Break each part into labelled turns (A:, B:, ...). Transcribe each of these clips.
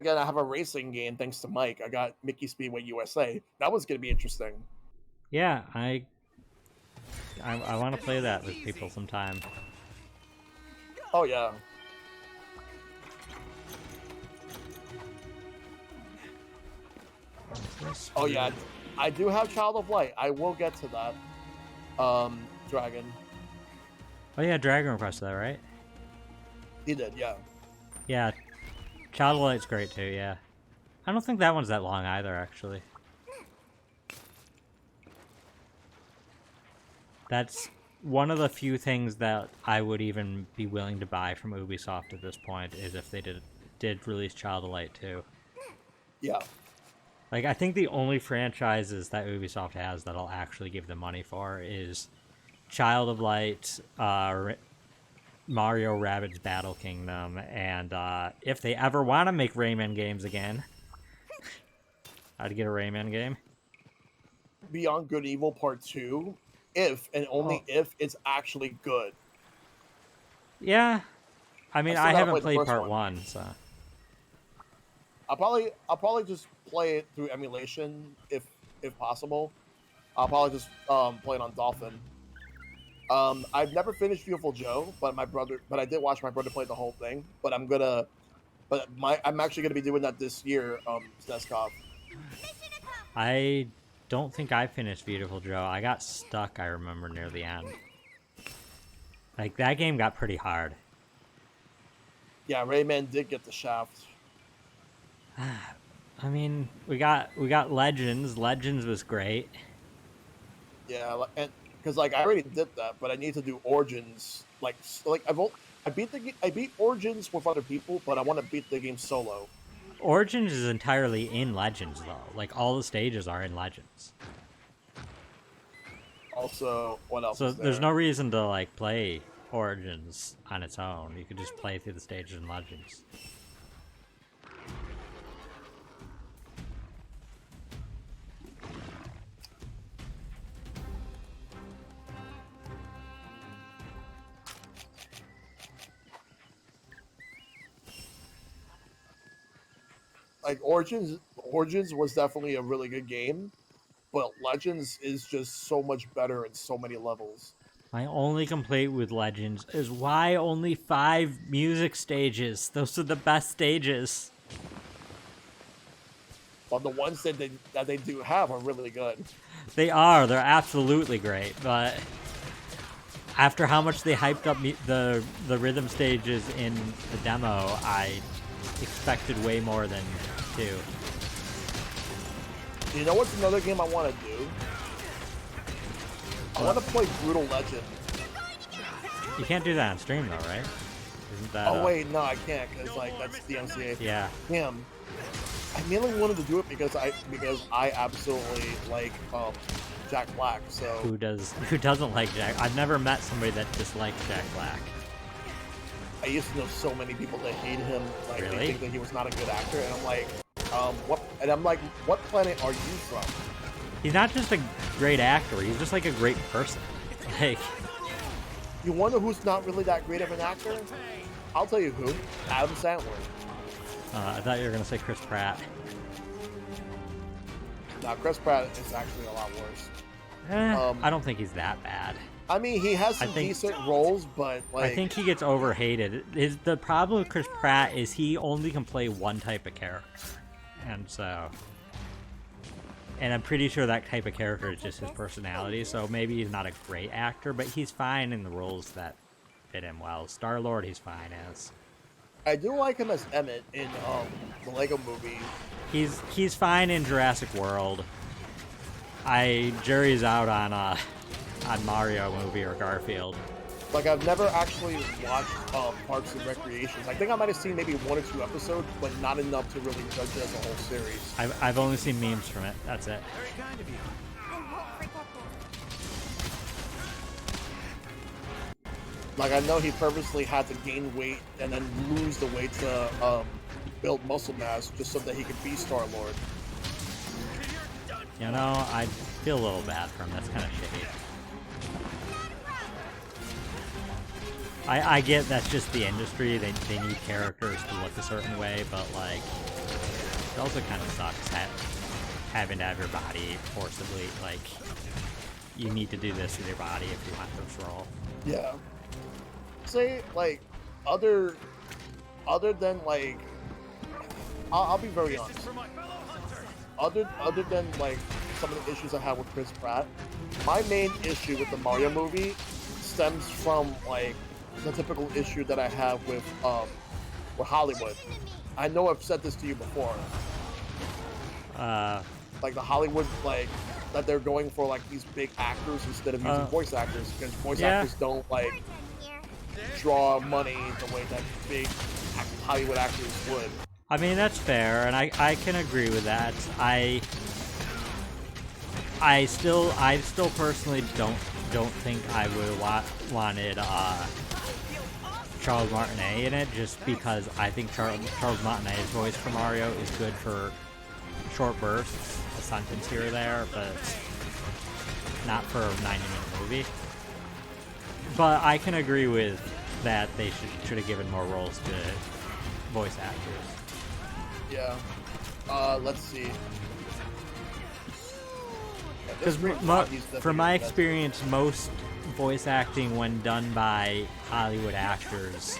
A: again, I have a racing game thanks to Mike. I got Mickey Speedway USA. That was gonna be interesting.
B: Yeah, I want to play that with people sometime.
A: Oh yeah. Oh yeah. I do have Child of Light. I will get to that. Dragon.
B: Oh yeah, Dragon requested that, right?
A: He did, yeah.
B: Yeah, Child of Light's great too. Yeah, I don't think that one's that long either, actually. That's one of the few things that I would even be willing to buy from Ubisoft at this point, is if they did release Child of Light too.
A: Yeah.
B: Like, I think the only franchises that Ubisoft has that I'll actually give them money for is Child of Light, Mario Rabbids Battle Kingdom, and if they ever want to make Rayman games again, I'd get a Rayman game.
A: Beyond Good and Evil Part 2, if and only if it's actually good.
B: Yeah. I mean, I
A: gotta
B: haven't
A: play the
B: played
A: first
B: part
A: one.
B: one, so.
A: I'll probably just play it through emulation if possible. I'll probably just play it on Dolphin. I've never finished Beautiful Joe, but I did watch my brother play the whole thing. But I'm actually gonna be doing that this year, Sneskov.
B: I don't think I finished Beautiful Joe. I got stuck, I remember, near the end. Like, that game got pretty hard.
A: Yeah, Rayman did get the shaft.
B: I mean, we got Legends. Legends was great.
A: Yeah, and because like I already did that, but I need to do Origins. I beat Origins with other people, but I want to beat the game solo.
B: Origins is entirely in Legends, though. Like, all the stages are in Legends.
A: Also, what else
B: So
A: is there?
B: there's no reason to, like, play Origins on its own. You could just play through the stages in Legends.
A: Like Origins was definitely a really good game, but Legends is just so much better in so many levels.
B: My only complaint with Legends is why only 5 music stages? Those are the best stages.
A: But the ones that they do have are really good.
B: They are. They're absolutely great. But after how much they hyped up the rhythm stages in the demo, I expected way more than 2.
A: You know what's another game I want to do? I want to play Brutal Legend.
B: You can't do that on stream though, right? Isn't that?
A: Oh wait, no, I can't because like that's the MCA.
B: Yeah.
A: Damn. I mainly wanted to do it because I absolutely like Jack Black. So
B: who doesn't like Jack? I've never met somebody that disliked Jack Black.
A: I used to know so many people that hate him. Like
B: really?
A: They think that he was not a good actor, and I'm like, what? And I'm like, what planet are you from?
B: He's not just a great actor. He's just like a great person. Like,
A: you wonder who's not really that great of an actor? I'll tell you who. Adam Sandler.
B: I thought you were gonna say Chris Pratt.
A: Now Chris Pratt is actually a lot worse.
B: I don't think he's that bad.
A: I mean, he has some decent roles, but like
B: I think he gets overhated. The problem with Chris Pratt is he only can play one type of character, and I'm pretty sure that type of character is just his personality. So maybe he's not a great actor, but he's fine in the roles that fit him well. Star-Lord, he's fine as.
A: I do like him as Emmett in the Lego Movie.
B: He's fine in Jurassic World. Jury's out on Mario movie or Garfield.
A: Like I've never actually watched Parks and Recreations. I think I might have seen maybe 1 or 2 episodes, but not enough to really judge it as a whole series.
B: I've only seen memes from it. That's it.
A: Like I know he purposely had to gain weight and then lose the weight to build muscle mass just so that he could be Star-Lord.
B: You know, I feel a little bad for him. That's kind of shitty. I get that's just the industry. They need characters to look a certain way, but like, it also kind of sucks having to have your body forcibly, like, you need to do this with your body if you want this role.
A: Yeah. Say, like, other than, like, I'll be very honest. Other than, like, some of the issues I have with Chris Pratt, my main issue with the Mario movie stems from, like, the typical issue that I have with Hollywood. I know I've said this to you before. Like the Hollywood, like that they're going for like these big actors instead of using voice actors, because voice actors don't like draw money the way that big Hollywood actors would.
B: I mean, that's fair, and I can agree with that. I still personally don't think I would have wanted Charles Martinet in it, just because I think Charles Martinet's voice for Mario is good for short bursts, a sentence here or there, but not for a 90-minute movie. But I can agree with that they should have given more roles to voice actors.
A: Yeah. Let's see.
B: Because from my experience, most voice acting, when done by Hollywood actors,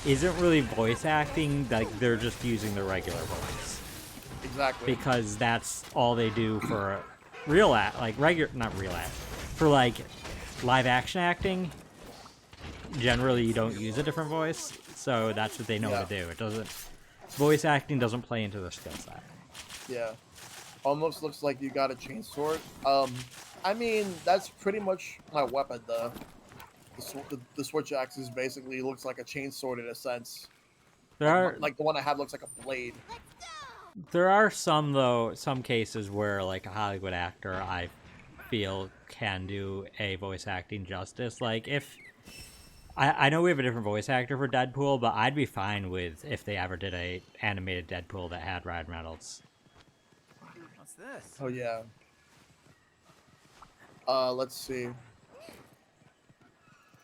B: isn't really voice acting. Like, they're just using the regular voice.
A: Exactly.
B: Because that's all they do for real for like live action acting. Generally, you don't use a different voice, so that's what they know to do. Voice acting doesn't play into the skill set.
A: Yeah. Almost looks like you got a chainsword. I mean, that's pretty much my weapon, though. The switch axe is basically looks like a chainsword in a sense. Like the one I have looks like a blade.
B: There are some cases where like a Hollywood actor I feel can do a voice acting justice. Like if I know we have a different voice actor for Deadpool, but I'd be fine with if they ever did a animated Deadpool that had Ryan Reynolds.
C: What's this?
A: Oh yeah. Let's see.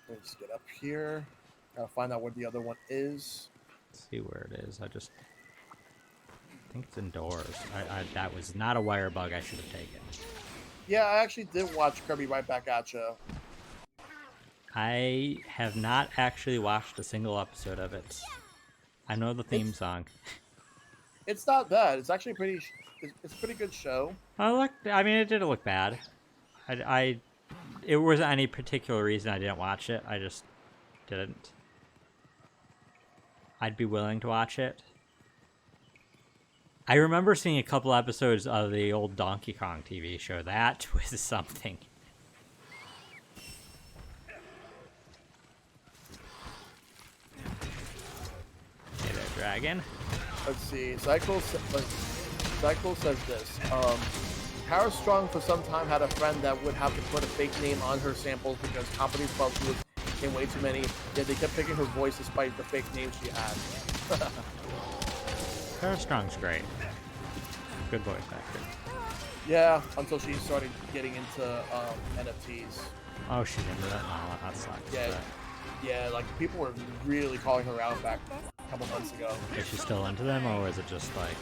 A: Let's get up here. Gotta find out where the other one is.
B: Let's see where it is. I think it's indoors. That was not a wire bug I should have taken.
A: Yeah, I actually did watch Kirby Right Back at Ya.
B: I have not actually watched a single episode of it. I know the theme song.
A: It's not bad. It's actually it's a pretty good show.
B: I mean, it didn't look bad. It wasn't any particular reason I didn't watch it. I just didn't. I'd be willing to watch it. I remember seeing a couple episodes of the old Donkey Kong TV show. That was something. Hey there, dragon.
A: Let's see. Cycle says this. Tara Strong for some time had a friend that would have to put a fake name on her samples because companies felt she was in way too many, yet they kept picking her voice despite the fake names she had.
B: Tara Strong's great. Good voice actor.
A: Yeah, until she started getting into NFTs.
B: Oh, she's into that? No, that sucks.
A: Yeah, like people were really calling her out back a couple months ago.
B: Is she still into them, or is it just like...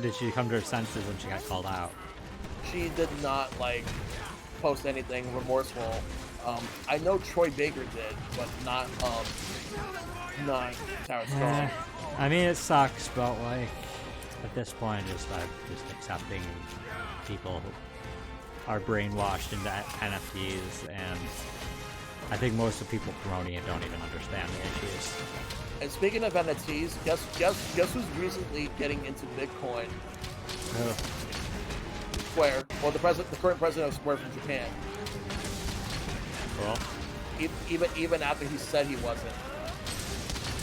B: Did she come to her senses when she got called out?
A: She did not, like, post anything remorseful. I know Troy Baker did, but not Tara Strong.
B: I mean, it sucks, but, like, at this point, I'm just accepting people who are brainwashed into NFTs, and I think most of the people promoting it don't even understand the issues.
A: And speaking of NFTs, guess who's recently getting into Bitcoin?
B: Oh.
A: Square. Well, the current president of Square from Japan.
B: Cool.
A: Even after he said he wasn't.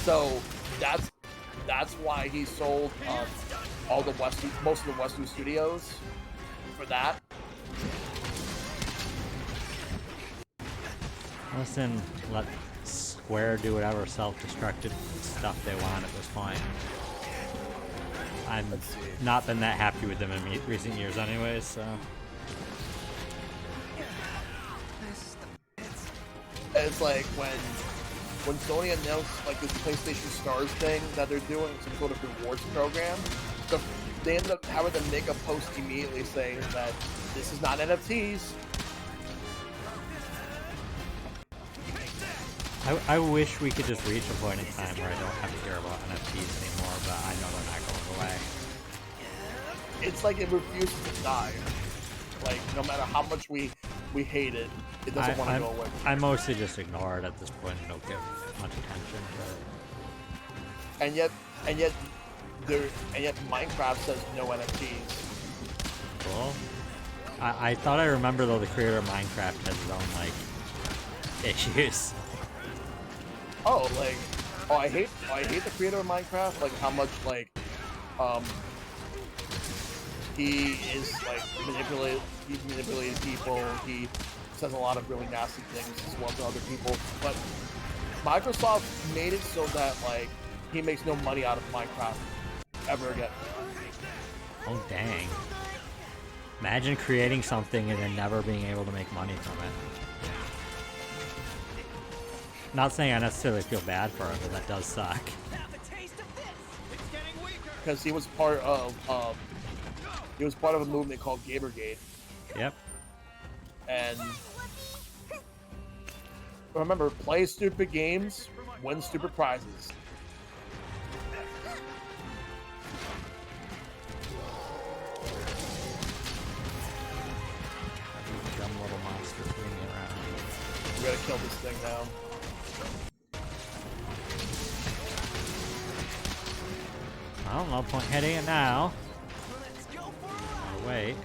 A: So that's why he sold most of the Western studios for that.
B: Listen, let Square do whatever self-destructive stuff they want at this point. I've not been that happy with them in recent years anyways, so...
A: it's like when Sony announced like this PlayStation Stars thing that they're doing, some sort of rewards program, they ended up having to make a post immediately saying that this is not NFTs.
B: I wish we could just reach a point in time where I don't have to hear about NFTs anymore, but I know they're not going away.
A: It's like it refuses to die. Like, no matter how much we hate it, it doesn't want to go away.
B: I mostly just ignore it at this point and don't give much attention to it.
A: And yet Minecraft says no NFTs.
B: Cool. I thought I remember though the creator of Minecraft has his own like issues.
A: I hate the creator of Minecraft, like how much like he is like he's manipulated people, he says a lot of really nasty things as well to other people. But Microsoft made it so that like he makes no money out of Minecraft ever again.
B: Oh dang. Imagine creating something and then never being able to make money from it. Not saying I necessarily feel bad for it, but that does suck.
A: Because he was part of a movement called Gamergate.
B: Yep.
A: And remember, play stupid games, win stupid prizes.
B: Dumb little monster fleeing around.
A: We gotta kill this thing now.
B: Well, no point hitting it now. Oh, wait.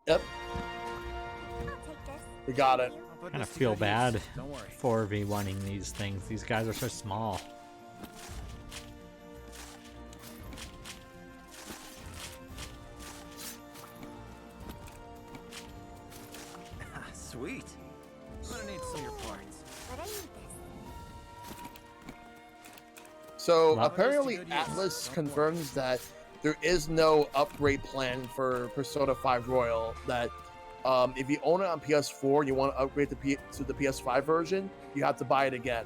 A: Yep. We got it.
B: I kind of feel bad for V1ing these things. These guys are so small.
C: Sweet. I'm gonna need some of your parts.
D: But I need this.
A: So
B: Well,
A: apparently Atlas confirms that there is no upgrade plan for Persona 5 Royal. That if you own it on PS4 and you want to upgrade to the PS5 version, you have to buy it again.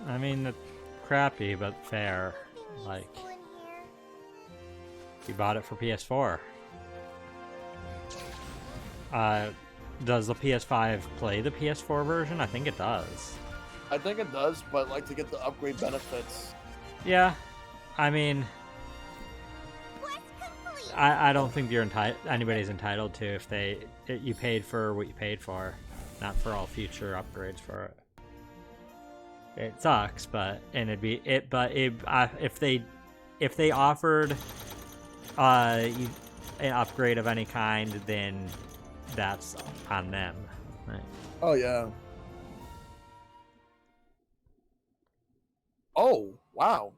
B: I mean, it's crappy, but fair. Like,
D: Cool in here.
B: you bought it for PS4. Does the PS5 play the PS4 version? I think it does.
A: I think it does, but like to get the upgrade benefits.
B: Yeah, I mean,
D: Quest complete.
B: I don't think you're anybody's entitled to if you paid for what you paid for, not for all future upgrades for it. It sucks, but if they offered an upgrade of any kind, then that's on them, right?
A: Oh yeah. Oh wow.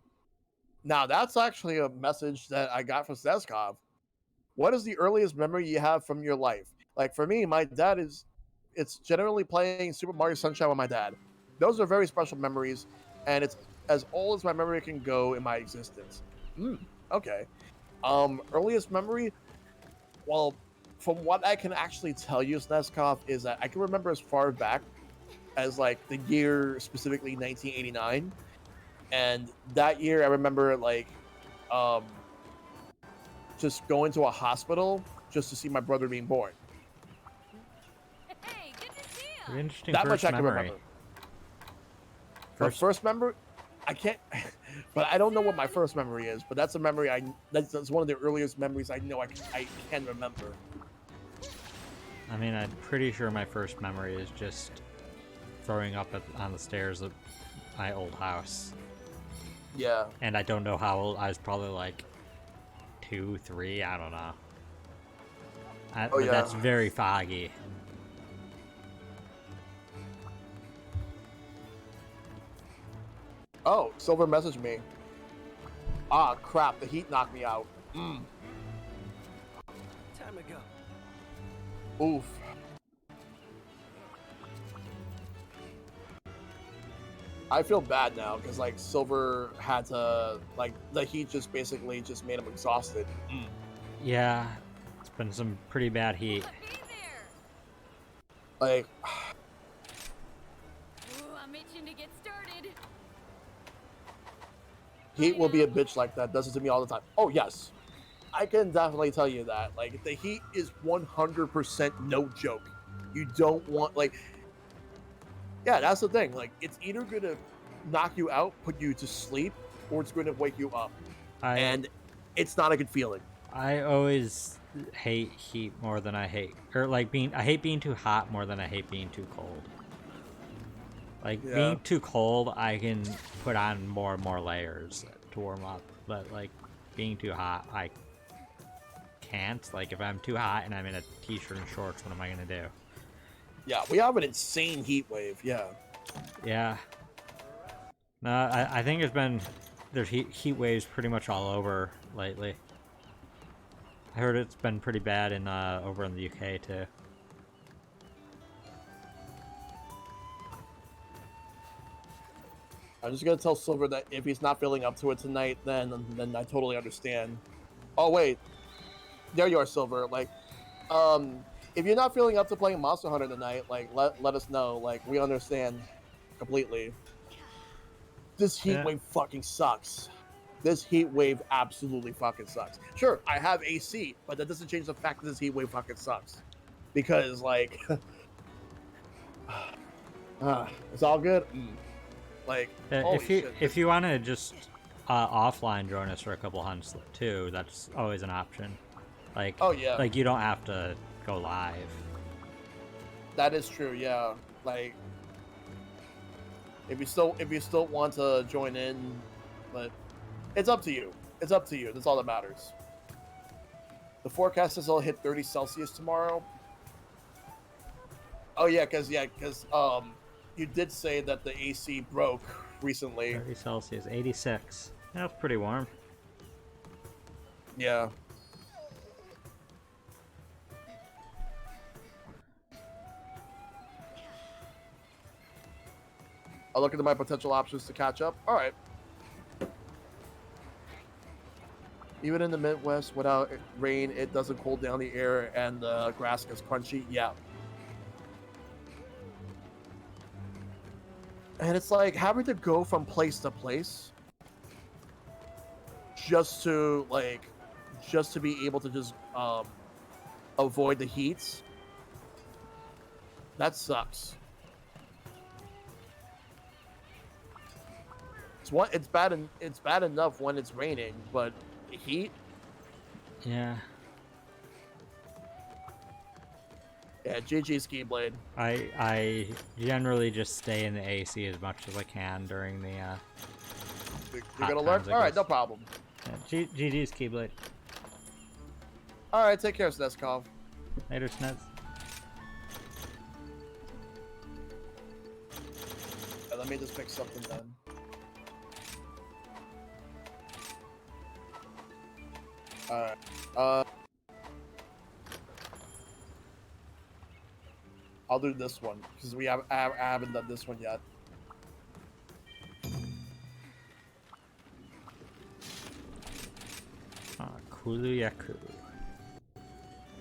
A: Now that's actually a message that I got from Seskov. What is the earliest memory you have from your life? Like for me, it's generally playing Super Mario Sunshine with my dad. Those are very special memories, and it's as old as my memory can go in my existence. Okay. Earliest memory? Well, from what I can actually tell you, Sneskov, is that I can remember as far back as like the year specifically 1989. And that year I remember like just going to a hospital just to see my brother being born.
D: Hey, good to see you.
B: Pretty interesting
A: That
B: first
A: much I can
B: memory.
A: remember. My first memory, I can't, but I don't know what my first memory is. But that's a memory that's one of the earliest memories I know I can remember.
B: I mean, I'm pretty sure my first memory is just throwing up on the stairs of my old house.
A: Yeah.
B: And I don't know how old. I was probably like 2, 3. I don't know. But
A: yeah.
B: That's very foggy.
A: Oh, Sylver messaged me. Ah, crap! The heat knocked me out.
C: Time to go.
A: Oof. I feel bad now because like Sylver had to like the heat just basically just made him exhausted.
B: Yeah, it's been some pretty bad heat.
D: Let me there.
A: Like
D: Ooh, I'm itching to get started.
A: heat will be a bitch like that. Does it to me all the time. Oh yes, I can definitely tell you that. Like the heat is 100% no joke. You don't want like yeah, that's the thing. Like it's either gonna knock you out, put you to sleep, or it's gonna wake you up,
B: I
A: and it's not a good feeling.
B: I always hate heat more than I hate, or like being. I hate being too hot more than I hate being too cold. Like
A: Yeah,
B: being too cold, I can put on more and more layers to warm up, but like being too hot, I can't. Like if I'm too hot and I'm in a t-shirt and shorts, what am I gonna do?
A: yeah, we have an insane heat wave. Yeah,
B: Yeah. No, I think there's heat waves pretty much all over lately. I heard it's been pretty bad in over in the UK too.
A: I'm just gonna tell Silver that if he's not feeling up to it tonight, then I totally understand. Oh wait, there you are, Silver. Like, if you're not feeling up to playing Monster Hunter tonight, like let us know. Like we understand completely. This heat
B: Yeah.
A: wave fucking sucks. This heat wave absolutely fucking sucks. Sure, I have AC, but that doesn't change the fact that this heat wave fucking sucks. Because like, it's all good. Like, holy shit.
B: If you want to just offline join us for a couple hunts too, that's always an option. Like
A: Oh yeah,
B: like you don't have to go live.
A: that is true. Yeah, like if you still want to join in, but it's up to you. It's up to you. That's all that matters. The forecast says it'll hit 30 Celsius tomorrow. Oh because you did say that the AC broke recently.
B: 30 Celsius, 86. That's pretty warm.
A: Yeah. I'll look into my potential options to catch up. All right. Even in the Midwest, without rain, it doesn't cool down the air and the grass gets crunchy. Yeah. And it's like having to go from place to place just to be able to just avoid the heats. That sucks. It's bad enough when it's raining, but heat.
B: Yeah.
A: Yeah, GG Ski Blade.
B: I generally just stay in the AC as much as I can during the
A: You're
B: hot
A: gonna learn.
B: times, I
A: All right,
B: guess.
A: no problem.
B: Yeah, GG's Keyblade.
A: All right, take care, Sneskov.
B: Later, Snez.
A: Let me just pick something then. All right. I'll do this one because I haven't done this one yet.
B: Kuluyaku.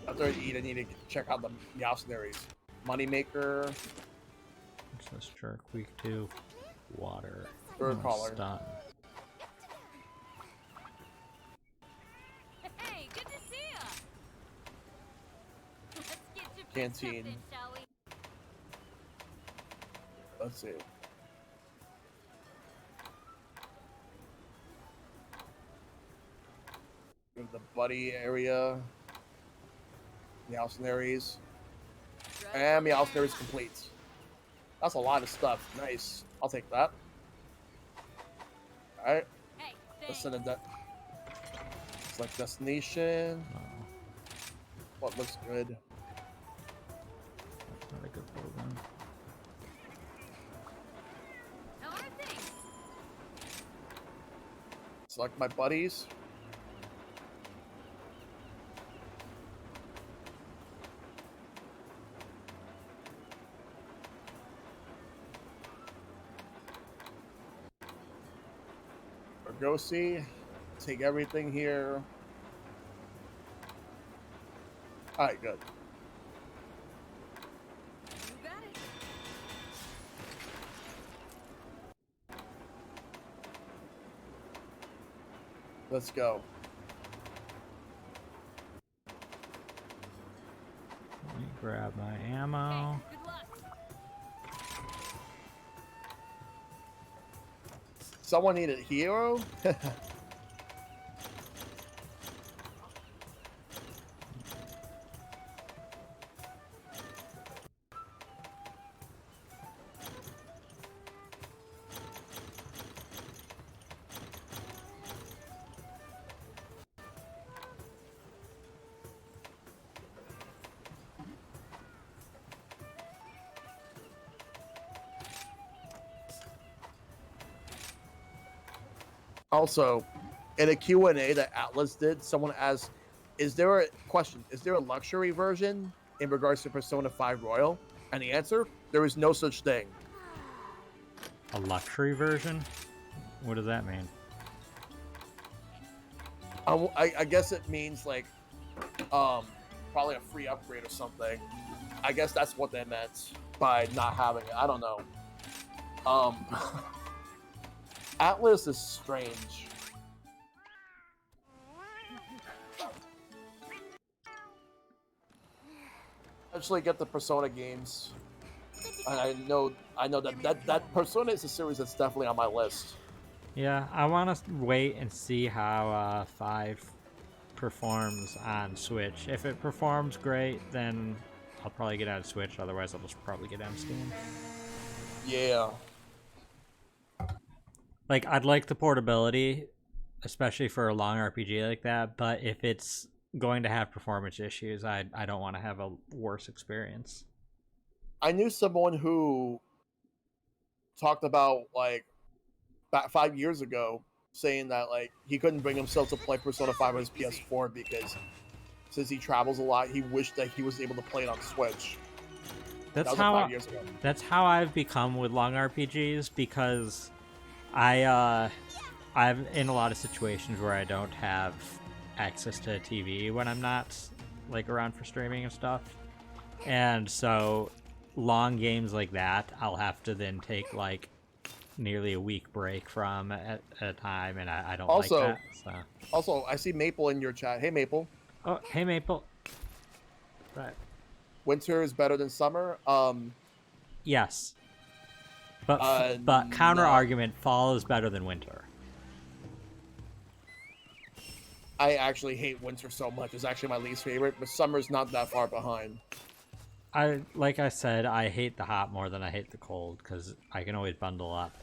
A: After I eat, I need to check out the Meowsnaries. Moneymaker,
B: What's this jerk? Week 2. Water.
A: Bird Caller.
B: Stun.
D: Hey, good to see ya. Let's get you fixed up
A: Canteen.
D: then, shall we?
A: Let's see. Go to the buddy area. Meowsnaries. And Meowsnaries complete. That's a lot of stuff. Nice. I'll take that. Alright.
D: Hey,
A: Let's
D: thanks.
A: send that. Select destination.
B: Oh,
A: What looks good?
B: that's not a good program.
D: How are things?
A: Select my buddies. Argosy. Take everything here. Alright, good.
D: You got it.
A: Let's go.
B: Let me grab my ammo.
D: Hey, good luck.
A: Someone need a hero? Also, in a Q&A that Atlas did, someone asked, is there a luxury version in regards to Persona 5 Royal? And the answer, there is no such thing.
B: A luxury version? What does that mean?
A: I guess it means like, probably a free upgrade or something. I guess that's what they meant by not having it. I don't know. Atlas is strange. Eventually get the Persona games. And I know that Persona is a series that's definitely on my list.
B: Yeah, I want to wait and see how 5 performs on Switch. If it performs great, then I'll probably get on Switch. Otherwise, I'll just probably get on Steam.
A: Yeah.
B: Like, I'd like the portability, especially for a long RPG like that, but if it's going to have performance issues, I don't want to have a worse experience.
A: I knew someone who talked about like back 5 years ago saying that like he couldn't bring himself to play Persona 5 on his PS4 because since he travels a lot, he wished that he was able to play it on Switch.
B: That's
A: that was
B: how
A: like 5 years ago.
B: That's how I've become with long RPGs, because I'm in a lot of situations where I don't have access to a TV when I'm not like around for streaming and stuff, and so long games like that I'll have to then take like nearly a week break from at a time, and I don't
A: Also,
B: like that. So.
A: Also, I see Maple in your chat. Hey, Maple.
B: Oh, hey Maple. Right.
A: Winter is better than summer.
B: Yes. But
A: No.
B: counter argument, fall is better than winter.
A: I actually hate winter so much. It's actually my least favorite, but summer's not that far behind.
B: Like I said, I hate the hot more than I hate the cold because I can always bundle up.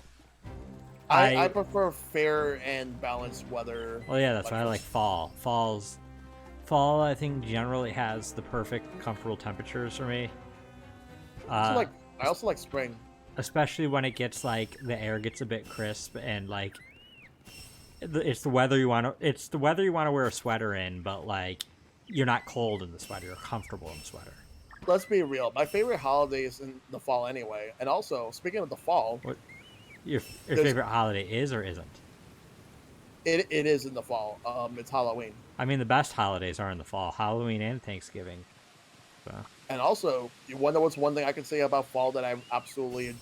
A: I prefer fair and balanced weather.
B: Well, yeah, that's why I like fall. Fall, I think, generally has the perfect, comfortable temperatures for me.
A: I also like spring,
B: especially when it gets like the air gets a bit crisp and like it's the weather you want to wear a sweater in, but like you're not cold in the sweater, you're comfortable in the sweater.
A: Let's be real. My favorite holiday is in the fall anyway. And also, speaking of the fall,
B: What your favorite holiday is or isn't?
A: It is in the fall. It's Halloween.
B: I mean, the best holidays are in the fall, Halloween and Thanksgiving. So.
A: And also, you wonder what's one thing I can say about fall that I absolutely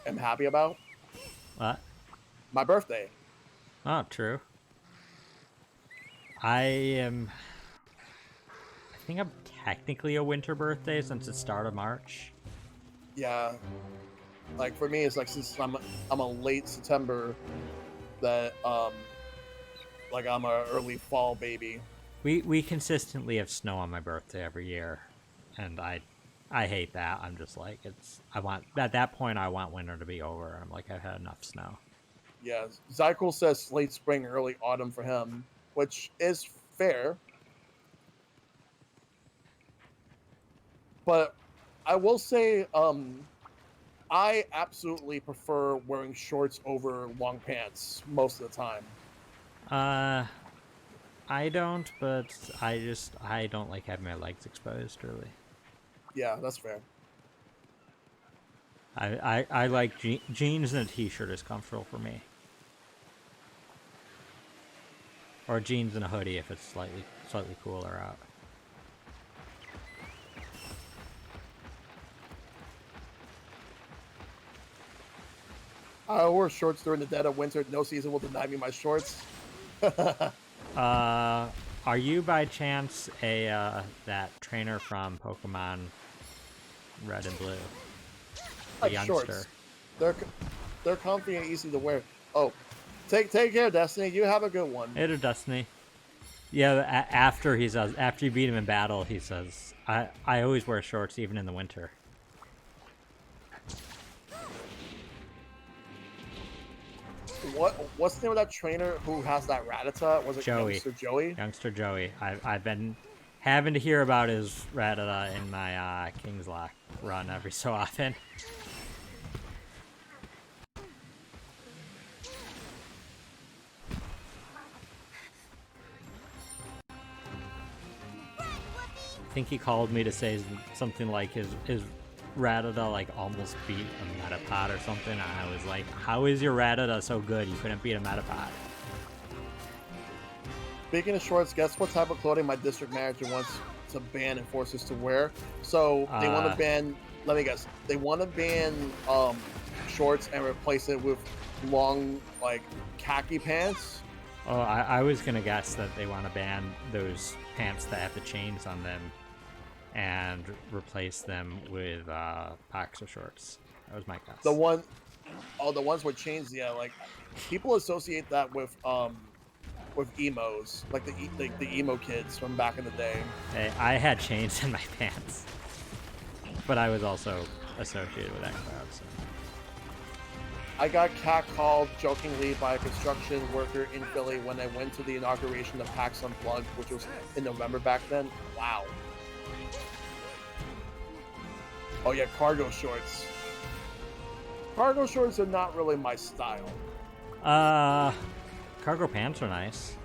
A: am happy about?
B: What?
A: My birthday.
B: Oh, true. I think I'm technically a winter birthday since it's start of March.
A: Yeah. Like for me, it's like since I'm a late September, that like I'm a early fall baby.
B: We consistently have snow on my birthday every year, and I hate that. I'm just like at that point I want winter to be over. I'm like I've had enough snow.
A: Yeah, Zykel says late spring, early autumn for him, which is fair. But I will say, I absolutely prefer wearing shorts over long pants most of the time.
B: I don't, but I don't like having my legs exposed really.
A: Yeah, that's fair.
B: I like jeans and a t-shirt is comfortable for me. Or jeans and a hoodie if it's slightly cooler out.
A: I wore shorts during the dead of winter. No season will deny me my shorts.
B: Are you by chance a that trainer from Pokemon Red and Blue? The
A: Like
B: youngster.
A: shorts. They're comfy and easy to wear. Oh, take care, Destiny. You have a good one.
B: Later, Destiny. Yeah, after he says, after you beat him in battle, he says, I always wear shorts even in the winter.
A: What's the name of that trainer who has that Rattata? Was it
B: Joey.
A: Youngster Joey?
B: Youngster Joey. I've been having to hear about his Rattata in my King's Lock run every so often. I think he called me to say something like his Rattata like almost beat a Metapod or something. And I was like, how is your Rattata so good you couldn't beat a Metapod?
A: Speaking of shorts, guess what type of clothing my district manager wants to ban and force us to wear? So they want to ban. Let me guess. They want to ban shorts and replace it with long like khaki pants.
B: Oh, I was gonna guess that they want to ban those pants that have the chains on them and replace them with boxer shorts. That was my guess.
A: The ones with chains. Yeah, like people associate that with emos, like the emo kids from back in the day.
B: Hey, I had chains in my pants, but I was also associated with that crowd. So.
A: I got catcalled jokingly by a construction worker in Philly when I went to the inauguration of PAX Unplugged, which was in November back then. Wow. Oh yeah, cargo shorts. Cargo shorts are not really my style.
B: Cargo pants are nice.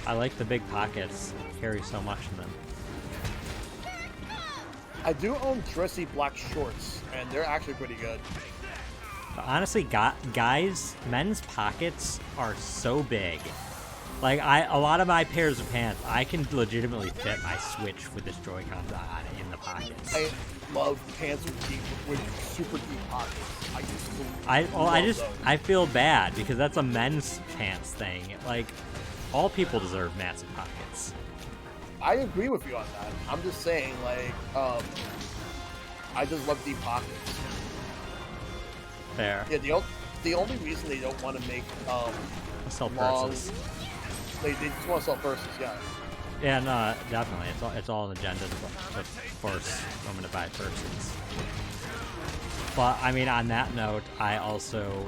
B: I like the big pockets. Carry so much in them.
A: I do own dressy black shorts, and they're actually pretty good.
B: But honestly, guys, men's pockets are so big. Like a lot of my pairs of pants, I can legitimately fit my Switch with this Joy-Cons on in the pockets.
A: I love pants with super deep pockets.
B: I feel bad because that's a men's pants thing. Like, all people deserve massive pockets.
A: I agree with you on that. I'm just saying, like, I just love deep pockets.
B: Fair.
A: Yeah, the only reason they don't want to make
B: Sell
A: long,
B: purses.
A: they just want to sell purses, yeah.
B: Yeah, no, definitely. It's all an agenda to force women to buy purses. But I mean, on that note, I also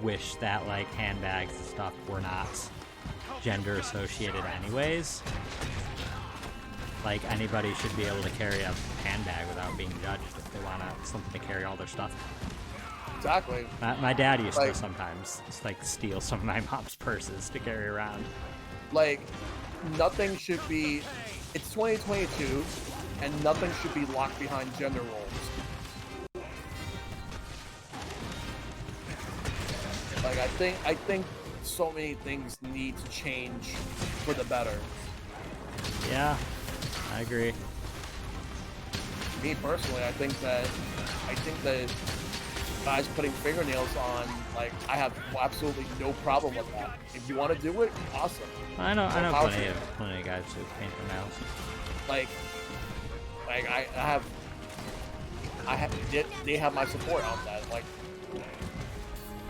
B: wish that like handbags and stuff were not gender associated anyways. Like, anybody should be able to carry a handbag without being judged if they want something to carry all their stuff.
A: Exactly.
B: My dad used to sometimes like steal some of my mom's purses to carry around.
A: Like, nothing should be. It's 2022, and nothing should be locked behind gender roles. Like, I think so many things need to change for the better.
B: Yeah, I agree.
A: Me personally, I think that guys putting fingernails on, like, I have absolutely no problem with that. If you want to do it, awesome.
B: I know plenty of guys who paint their nails.
A: Like they have my support on that. Like,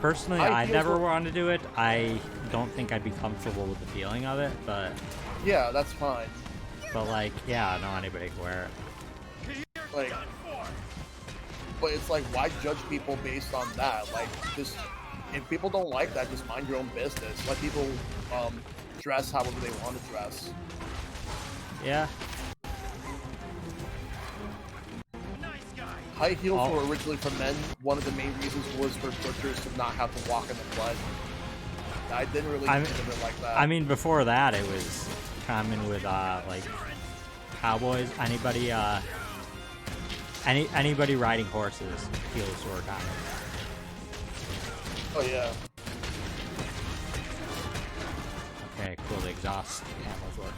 B: personally, I never want to do it. I don't think I'd be comfortable with the feeling of it, but
A: yeah, that's fine.
B: But like, yeah, no, anybody can wear it.
A: Like, but it's like, why judge people based on that? Like, just if people don't like that, just mind your own business. Let people dress however they want to dress.
B: Yeah.
A: High heels were originally for men. One of the main reasons was for butchers to not have to walk in the blood. I didn't really think of it like that.
B: I mean, before that, it was common with like cowboys. Anybody riding horses, heels were common.
A: Oh yeah.
B: exhaust ammo's working.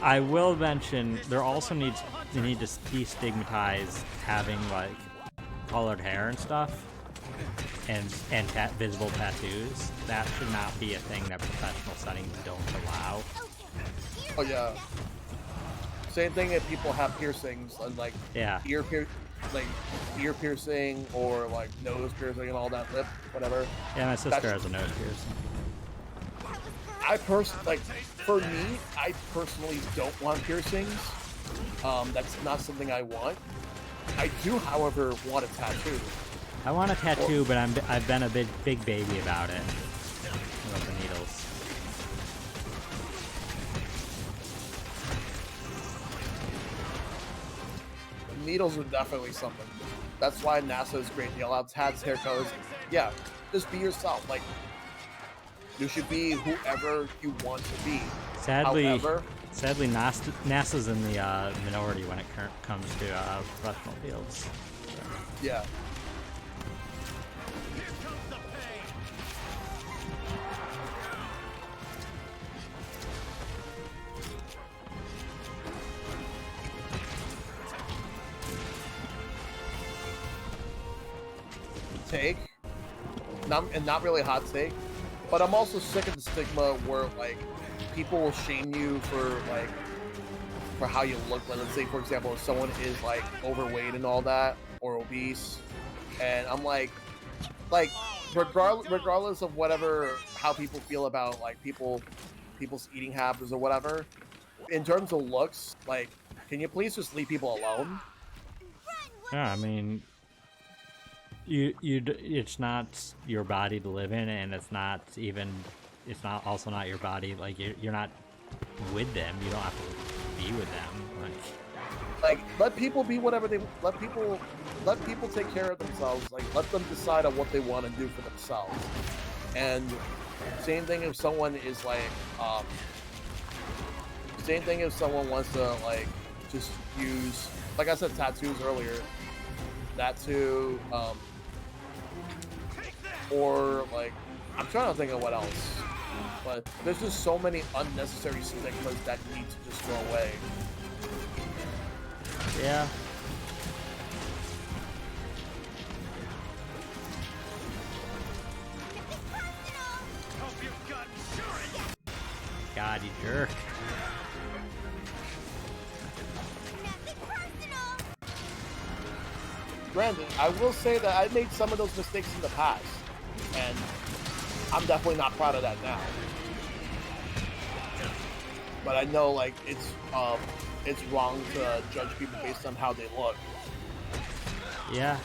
B: I will mention they need to destigmatize having like colored hair and stuff, and visible tattoos. That should not be a thing that professional settings don't allow.
A: Oh yeah. Same thing if people have piercings and like ear piercing or like nose piercing and all that, lip, whatever.
B: Yeah, my sister has a nose piercing.
A: For me, I personally don't want piercings. That's not something I want. I do, however, want a tattoo.
B: I want a tattoo, but I've been a big baby about it. About the needles.
A: Needles are definitely something. That's why NASA is great. They allow tats, hair colors. Yeah, just be yourself. Like, you should be whoever you want to be.
B: Sadly, NASA's in the minority when it comes to professional fields. So.
A: Yeah. Take, not really a hot take, but I'm also sick of the stigma where like people will shame you for how you look. Like, let's say, for example, if someone is like overweight and all that or obese, and I'm like regardless of how people feel about like people's eating habits or whatever, in terms of looks, like, can you please just leave people alone?
B: Yeah, I mean, it's not your body to live in, and it's not also not your body. Like, you're not with them. You don't have to be with them.
A: Like let people be whatever they let people take care of themselves. Like, let them decide on what they want to do for themselves. And same thing if someone is like same thing if someone wants to like just use, like I said, tattoos earlier. That too, or like, I'm trying to think of what else, but there's just so many unnecessary stigmas that need to just go away.
B: Yeah. God, you jerk.
A: Granted, I will say that I made some of those mistakes in the past, and I'm definitely not proud of that now. But I know, like, it's wrong to judge people based on how they look.
B: Yeah.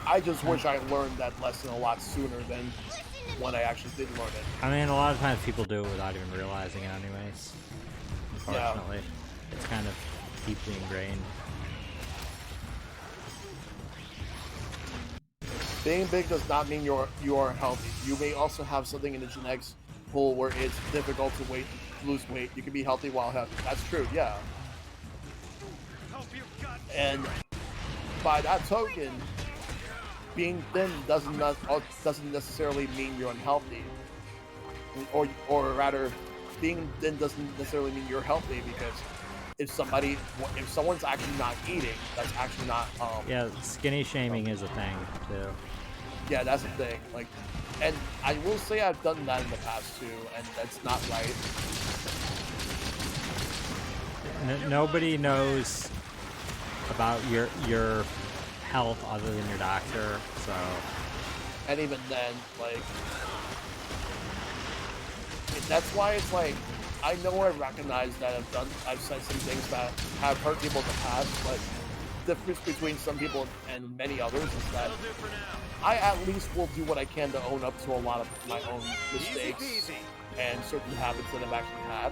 A: I just wish I learned that lesson a lot sooner than when I actually did learn it.
B: I mean, a lot of times people do it without even realizing it anyways. Unfortunately. Yeah. It's kind of deeply ingrained.
A: Being big does not mean you are healthy. You may also have something in the genetics pool where it's difficult to lose weight. You can be healthy while healthy. That's true, yeah. And by that token, being thin doesn't necessarily mean you're unhealthy, or rather, being thin doesn't necessarily mean you're healthy, because if someone's actually not eating, that's actually not.
B: Yeah, skinny shaming is a thing too.
A: Yeah, that's the thing. Like, and I will say I've done that in the past too, and that's not right.
B: Nobody knows about your health other than your doctor, so.
A: And even then, like, that's why it's like, I know I recognize that I've said some things that have hurt people in the past, but the difference between some people and many others is that I at least will do what I can to own up to a lot of my own mistakes and certain habits that I've actually had.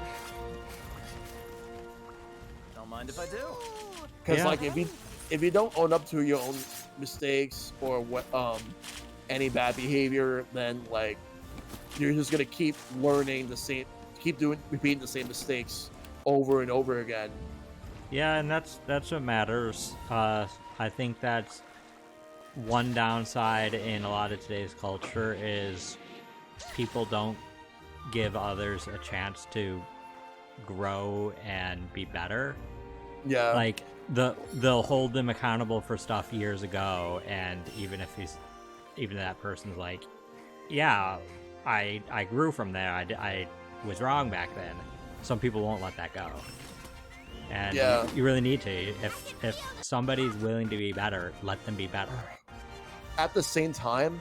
C: Don't mind if I do.
A: Because like if you don't own up to your own mistakes or what any bad behavior, then like you're just gonna keep learning repeating the same mistakes over and over again.
B: Yeah, and that's what matters. I think that's one downside in a lot of today's culture is people don't give others a chance to grow and be better.
A: Yeah.
B: Like they'll hold them accountable for stuff years ago, and even that person's like, yeah, I grew from there. I was wrong back then. Some people won't let that go. And
A: Yeah.
B: you really need to. If somebody's willing to be better, let them be better.
A: At the same time,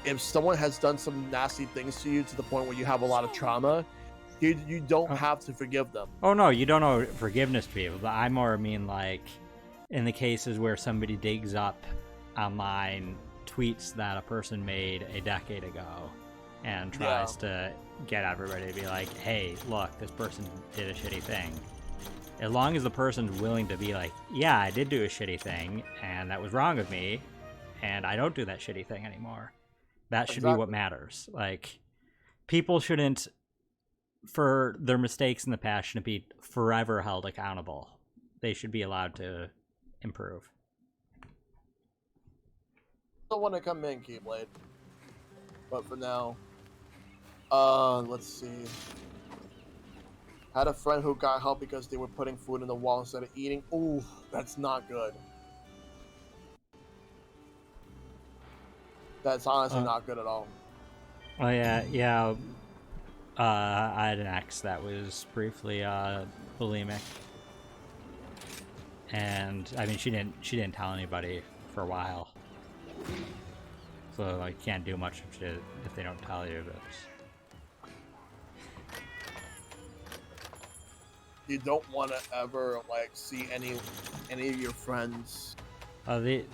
A: if someone has done some nasty things to you to the point where you have a lot of trauma, you don't have to forgive them.
B: Oh no, you don't owe forgiveness to people, but I more mean like in the cases where somebody digs up online tweets that a person made a decade ago and tries to get everybody to be like, hey, look, this person did a shitty thing. As long as the person's willing to be like, yeah, I did do a shitty thing, and that was wrong of me, and I don't do that shitty thing anymore. That should be what matters. Like, people shouldn't, for their mistakes in the past, shouldn't be forever held accountable. They should be allowed to improve.
A: Don't want to come in, Keyblade. But for now, let's see. Had a friend who got help because they were putting food in the wall instead of eating. Ooh, that's not good. That's honestly not good at all.
B: Oh yeah. I had an ex that was briefly bulimic, and I mean she didn't tell anybody for a while, so like can't do much if they don't tell you. But
A: you don't want to ever like see any of your friends.
B: The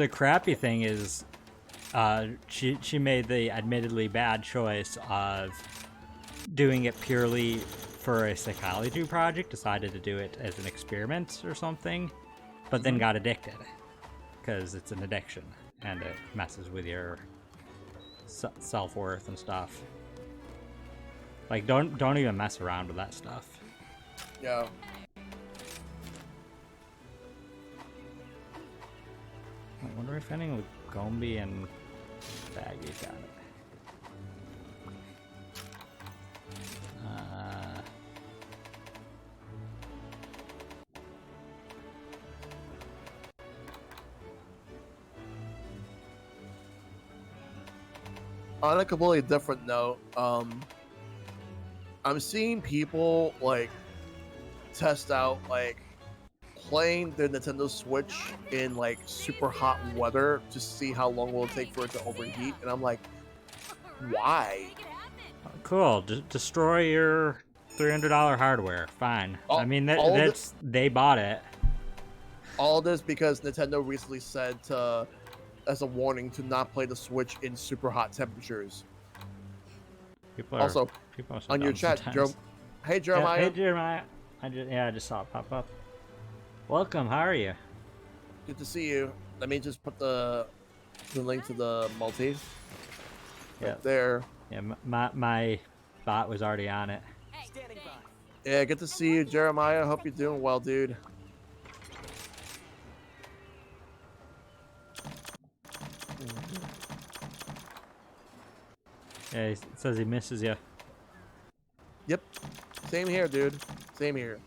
B: crappy thing is, she made the admittedly bad choice of doing it purely for a psychology project. Decided to do it as an experiment or something, but then got addicted because it's an addiction and it messes with your self-worth and stuff. Like, don't even mess around with that stuff.
A: Yeah.
B: I wonder if any with Gombi and Baggy got it.
A: On a completely different note, I'm seeing people like test out like playing the Nintendo Switch in like super hot weather to see how long will it take for it to overheat, and I'm like, why?
D: Make it happen.
B: Cool. Destroy your $300 hardware. Fine. I mean, they bought it.
A: All this because Nintendo recently said as a warning to not play the Switch in super hot temperatures.
B: People are
A: Also,
B: so
A: on your
B: dumb
A: chat,
B: sometimes.
A: Hey Jeremiah.
B: Hey Jeremiah. I just saw it pop up. Welcome. How are you?
A: Good to see you. Let me just put the link to the multi. Right there.
B: Yeah, my bot was already on it.
D: Hey,
C: Standing by.
A: Yeah, good to see you, Jeremiah. Hope you're doing well, dude.
B: Yeah, it says he misses you.
A: Yep. Same here, dude. Same here.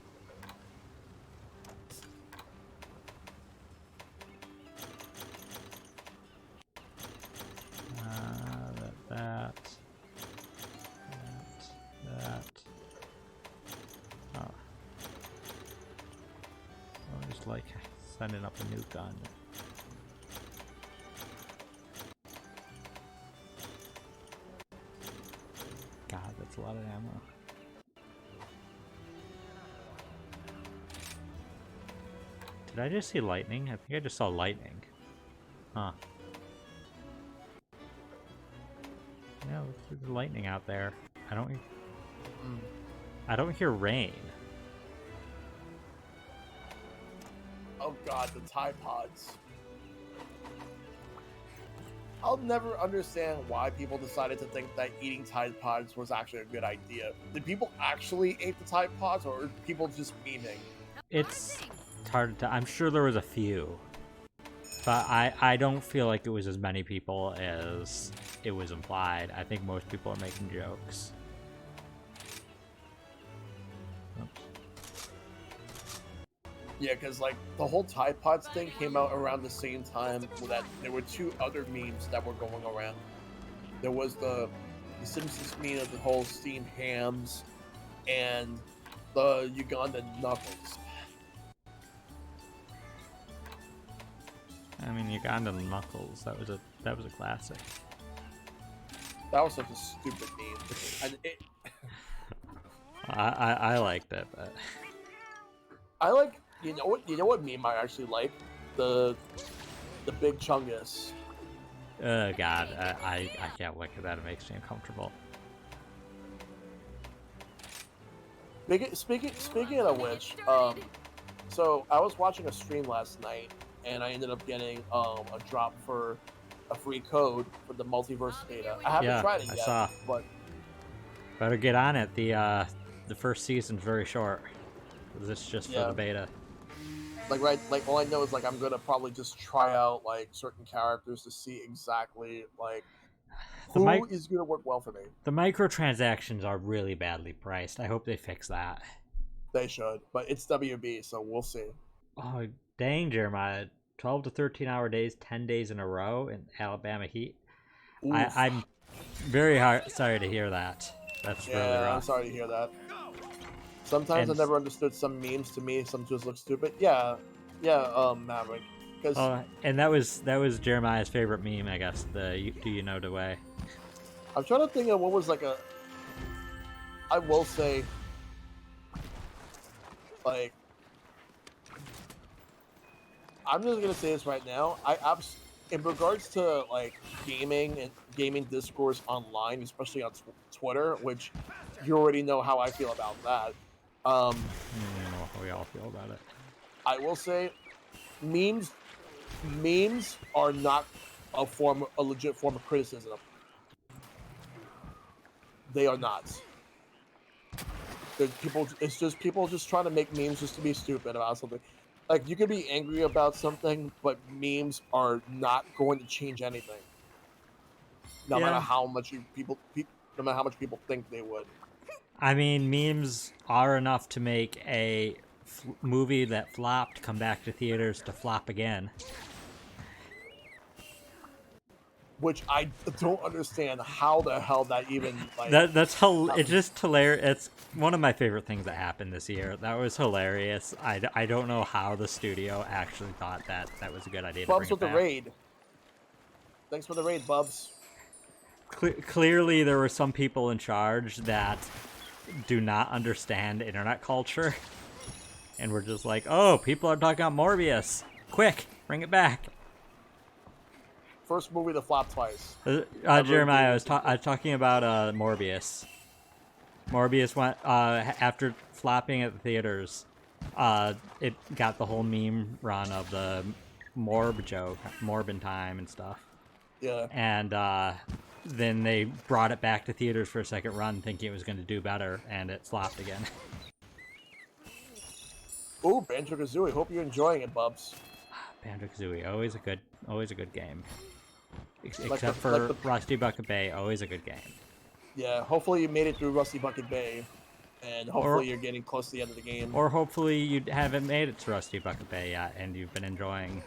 B: That. Oh. I'm just like sending up a new gun. God, that's a lot of ammo. Did I just see lightning? I think I just saw lightning. Huh. Yeah, there's lightning out there. I don't hear rain.
A: Oh god, the Tide Pods. I'll never understand why people decided to think that eating Tide Pods was actually a good idea. Did people actually eat the Tide Pods, or were people just memeing?
B: it's hard to. I'm sure there was a few, but I don't feel like it was as many people as it was implied. I think most people are making jokes.
A: Yeah, because like the whole Tide Pods thing came out around the same time that there were two other memes that were going around. There was the Simpsons meme of the whole steamed hams and the Ugandan knuckles.
B: I mean, Ugandan Knuckles. That was a classic.
A: That was such a stupid meme. And
B: I liked it, but
A: I like you know what meme I actually like? The Big Chungus.
B: oh god, I can't look at that. It makes me uncomfortable.
A: Speaking of which, so I was watching a stream last night, and I ended up getting a drop for a free code for the multiverse beta. I haven't tried it yet,
B: I saw.
A: but
B: Better get on it. The first season's very short. This is just for the beta.
A: Like all I know is like I'm gonna probably just try out like certain characters to see exactly like who is gonna work well for me.
B: The microtransactions are really badly priced. I hope they fix that.
A: They should, but it's WB, so we'll see.
B: Oh dang, Jeremiah! 12 to 13-hour days, 10 days in a row in Alabama heat. I'm very sorry to hear that. That's really rough.
A: I'm sorry to hear that. Sometimes I never understood some memes. To me, some just look stupid. Yeah, Maverick.
B: And that was Jeremiah's favorite meme, I guess. The "Do you know the way?"
A: I'm trying to think of what was like a. I will say, like, I'm just gonna say this right now. In regards to like gaming and gaming discourse online, especially on Twitter, which you already know how I feel about that.
B: You know how we all feel about it.
A: I will say, memes are not a legit form of criticism. They are not. It's just people just trying to make memes just to be stupid about something. Like, you can be angry about something, but memes are not going to change anything. No matter how much people think they would.
B: I mean, memes are enough to make a movie that flopped come back to theaters to flop again.
A: Which I don't understand how the hell that even like.
B: It's just hilarious. It's one of my favorite things that happened this year. That was hilarious. I don't know how the studio actually thought that was a good idea.
A: Bubs with the raid. Thanks for the raid, Bubs.
B: Clearly, there were some people in charge that do not understand internet culture, and we're just like, oh, people are talking about Morbius. Quick, bring it back.
A: First movie to flop twice.
B: Jeremiah, I was talking about Morbius. Morbius went after flopping at the theaters. It got the whole meme run of the Morb joke, Morb in time and stuff.
A: Yeah.
B: And then they brought it back to theaters for a second run, thinking it was going to do better, and it flopped again.
A: Ooh, Banjo-Kazooie. Hope you're enjoying it, Bubs.
B: Banjo-Kazooie, always a good game. Except for Rusty Bucket Bay, always a good game.
A: Yeah, hopefully you made it through Rusty Bucket Bay, and hopefully you're getting close to the end of the game.
B: Or hopefully you haven't made it to Rusty Bucket Bay yet, and you've been enjoying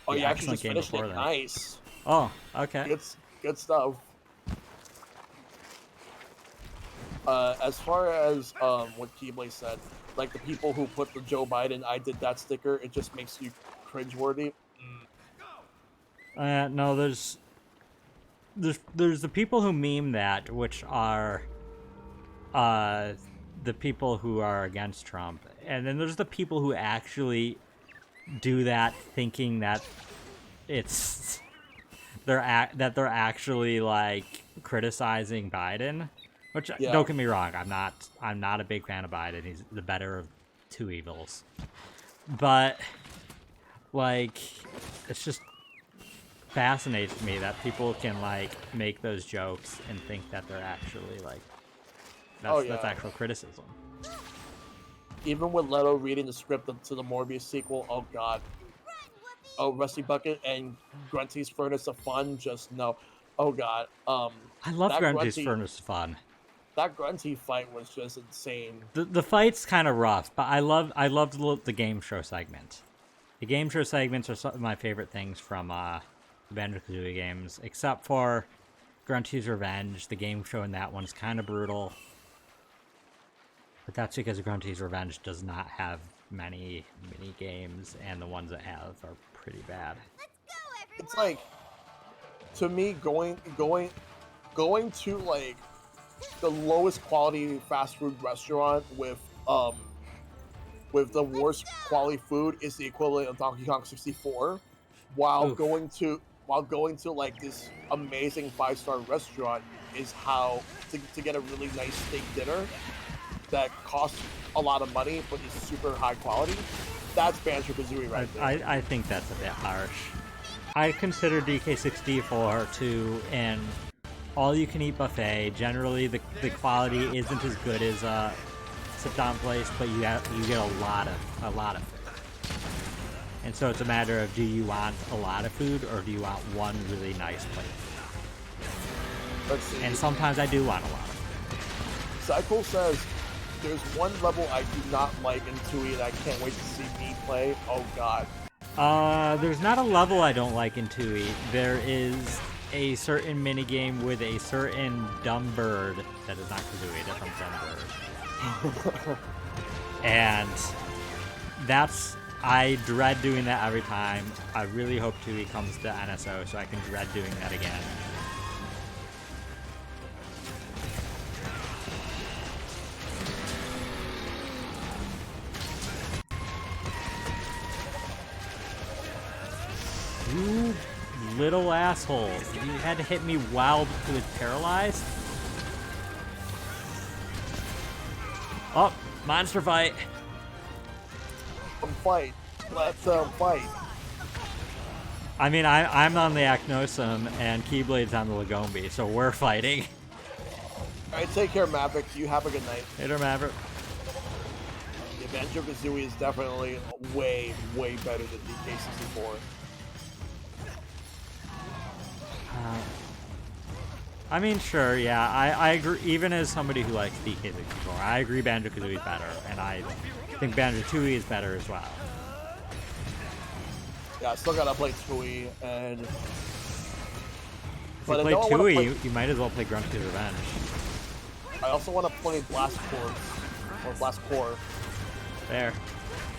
A: you actually just finished it. Nice.
B: Oh, okay.
A: Good stuff. As far as what Keyblade said, like the people who put the Joe Biden "I did that" sticker, it just makes you cringeworthy.
B: No, there's the people who meme that, which are the people who are against Trump, and then there's the people who actually do that, thinking that they're actually like criticizing Biden. Which don't get me wrong, I'm not a big fan of Biden. He's the better of two evils, but like it's just fascinates me that people can like make those jokes and think that they're actually like that's actual criticism.
A: even with Leto reading the script to the Morbius sequel, oh god. Oh, Rusty Bucket and Grunty's Furnace of Fun, just no. Oh god.
B: I love
A: That
B: Grunty's
A: Grunty
B: Furnace Fun.
A: that Grunty fight was just insane.
B: The fight's kind of rough, but I loved the game show segment. The game show segments are some of my favorite things from the Banjo-Kazooie games, except for Grunty's Revenge. The game show in that one's kind of brutal. But that's because Grunty's Revenge does not have many mini games, and the ones it have are pretty bad.
A: It's like, to me, going to like the lowest quality fast food restaurant with the worst quality food is the equivalent of Donkey Kong 64, while
B: Oof.
A: going to like this amazing 5-star restaurant is how to get a really nice steak dinner that costs a lot of money but is super high quality. That's Banjo-Kazooie right there.
B: I think that's a bit harsh. I consider DK64 to an all-you-can-eat buffet. Generally, the quality isn't as good as a sit-down place, but you get a lot of food. And so it's a matter of, do you want a lot of food or do you want one really nice plate?
A: Let's see.
B: And sometimes I do want a lot of food.
A: Cycle says there's one level I do not like in Tui and I can't wait to see me play. Oh god.
B: There's not a level I don't like in Tui. There is a certain minigame with a certain dumb bird that is not Kazooie, a different dumb bird. And I dread doing that every time. I really hope Tui comes to NSO so I can dread doing that again. You little asshole. You had to hit me while it was paralyzed? Oh, monster fight.
A: Fight. Let's fight.
B: I mean, I'm on the Acnosum and Keyblade's on the Lagombi, so we're fighting.
A: Alright, take care, Maverick. You have a good night.
B: Later, Maverick.
A: Yeah, Banjo-Kazooie is definitely way, way better than DK64.
B: I mean, sure, yeah, I agree. Even as somebody who likes DK64, I agree Banjo-Kazooie is better, and I think Banjo-Tooie is better as well.
A: Yeah, I still gotta play Tui, and
B: If
A: but
B: you
A: I
B: play
A: know I wanna
B: Tooie,
A: play-
B: you might as well play Grunty's Revenge.
A: I also want to play Blast Core or Blast Core.
B: There.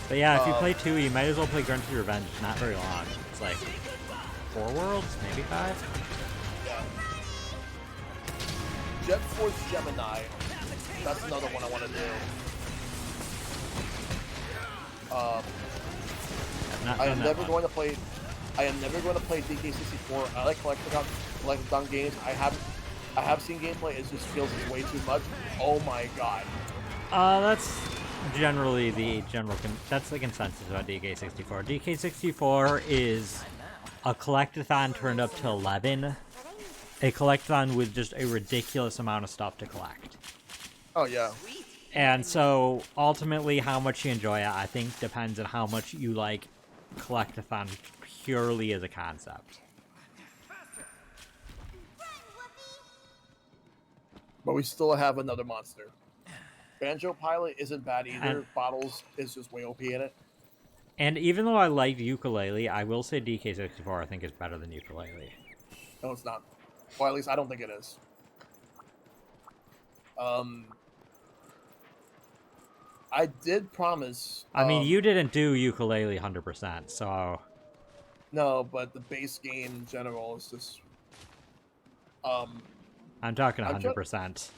B: But yeah, if you play Tooie, you might as well play Grunty's Revenge. It's not very long. It's like 4 worlds, maybe 5?
A: Jet Force Gemini. That's another one I want to do. I am never going to play. I am never going to play DK64. I like collectathon games. I have seen gameplay. It just feels way too much. Oh my god.
B: That's generally that's the consensus about DK64. DK64 is a collectathon turned up to 11. A collectathon with just a ridiculous amount of stuff to collect.
A: Oh yeah.
B: And so, ultimately, how much you enjoy it, I think, depends on how much you like collectathon purely as a concept.
A: But we still have another monster. Banjo Pilot isn't bad either.
B: And-
A: Bottles is just way OP in it.
B: And even though I liked Ukulele, I will say DK64 I think is better than Ukulele.
A: No, it's not. Well, at least I don't think it is. I did promise.
B: I mean, you didn't do Ukulele 100%, so...
A: No, but the base game in general is just.
B: I'm talking 100%.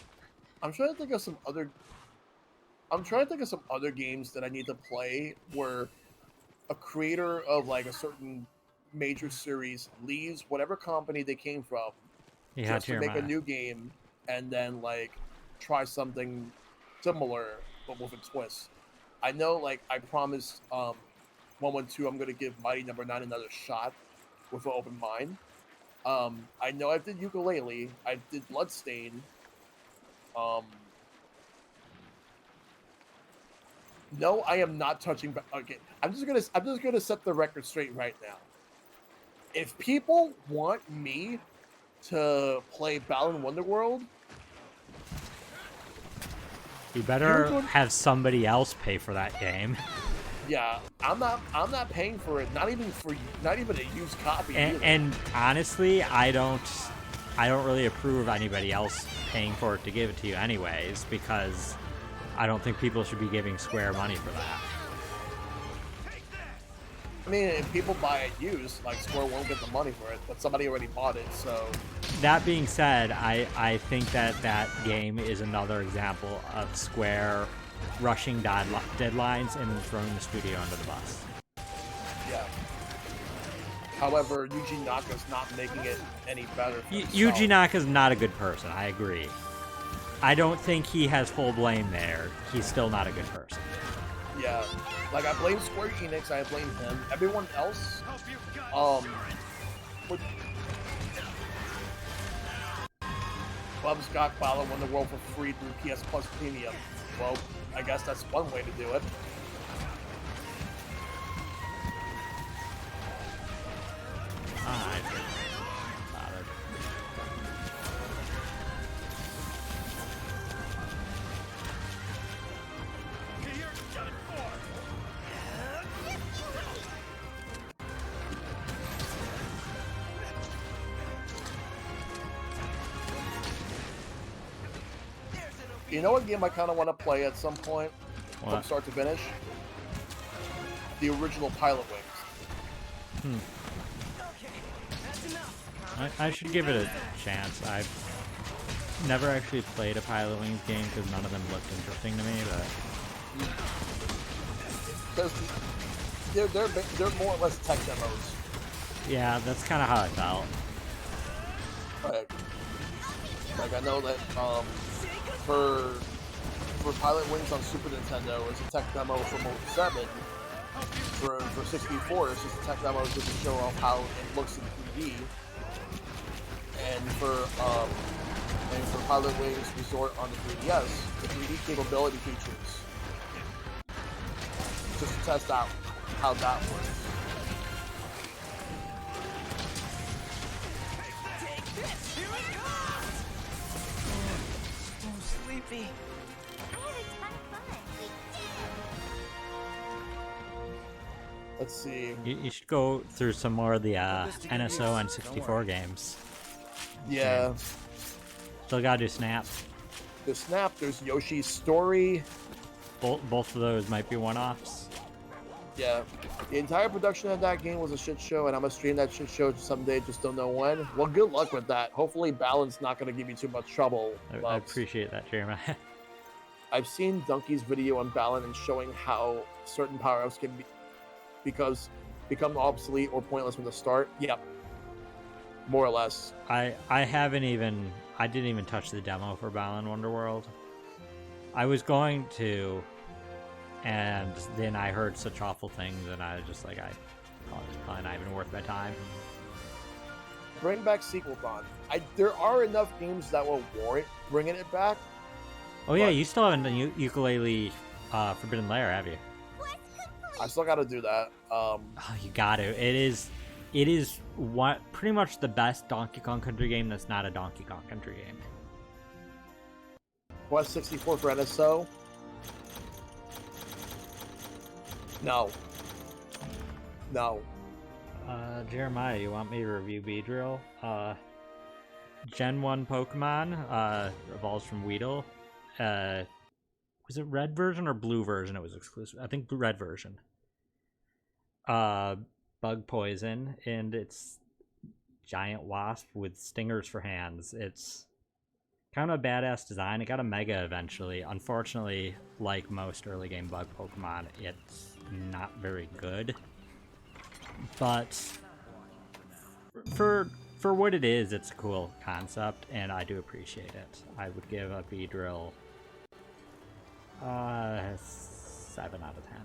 A: I'm trying to think of some other. I'm trying to think of some other games that I need to play where a creator of like a certain major series leaves whatever company they came from just to make a new game and then like try something similar but with a twist. I know, like I promised 112 I'm gonna give Mighty Number 9 another shot with an open mind. I know I did Ukulele, I did Bloodstain. No, I am not touching. Okay, I'm just gonna set the record straight right now. If people want me to play Balan Wonderworld,
B: You better have somebody else pay for that game.
A: yeah, I'm not paying for it. Not even a used copy.
B: And honestly, I don't really approve of anybody else paying for it to give it to you anyways, because I don't think people should be giving Square money for that.
A: I mean, if people buy it used, like Square won't get the money for it, but somebody already bought it, so.
B: That being said, I think that game is another example of Square rushing deadlines and then throwing the studio under the bus.
A: Yeah. However, Yuji Naka's not making it any better for himself.
B: Yuji Naka's not a good person, I agree. I don't think he has full blame there. He's still not a good person.
A: Yeah. Like, I blame Square Enix, I blame him. Everyone else, Bub's got Balan Wonderworld for free through PS Plus Premium. Well, I guess that's one way to do it.
B: I don't bother.
A: You know what game I kind of want to play at some point?
B: What?
A: From start to finish? The original Pilot Wings.
B: I should give it a chance. I've never actually played a Pilot Wings game because none of them looked interesting to me, but...
A: Because they're more or less tech demos.
B: Yeah, that's kind of how I felt.
A: Like I know that for Pilot Wings on Super Nintendo, it's a tech demo for Mode 7. For 64, it's just a tech demo just to show off how it looks in 3D. And for Pilot Wings Resort on the 3DS, the 3D capability features, just to test out how that works.
C: Sleepy.
A: Let's see.
B: You should go through some more of the NSO and 64 games.
A: Yeah.
B: Still gotta do Snap.
A: There's Snap, there's Yoshi's Story.
B: Both of those might be one-offs.
A: Yeah. The entire production of that game was a shit show, and I'm gonna stream that shit show someday, just don't know when. Well, good luck with that. Hopefully Balan's not gonna give you too much trouble.
B: I appreciate that, Jeremiah.
A: I've seen Donkey's video on Balan and showing how certain power-ups can become obsolete or pointless from the start. Yep. More or less.
B: I didn't even touch the demo for Balan Wonderworld. I was going to, and then I heard such awful things, and I was just like, it's probably not even worth my time.
A: Bring back Sequelthon. There are enough games that will warrant bringing it back.
B: Oh yeah, you still haven't done Ukulele Forbidden Lair, have you?
A: I still got to do that.
B: Oh, you got to. It is pretty much the best Donkey Kong Country game that's not a Donkey Kong Country game.
A: Quest 64 for NSO? No.
B: Jeremiah, you want me to review Beedrill? Gen 1 Pokemon evolves from Weedle. Was it red version or blue version? It was exclusive. I think red version. Bug poison, and it's giant wasp with stingers for hands. It's kind of a badass design. It got a mega eventually. Unfortunately, like most early game bug Pokemon, it's not very good. But for what it is, it's a cool concept, and I do appreciate it. I would give a Beedrill 7 out of 10.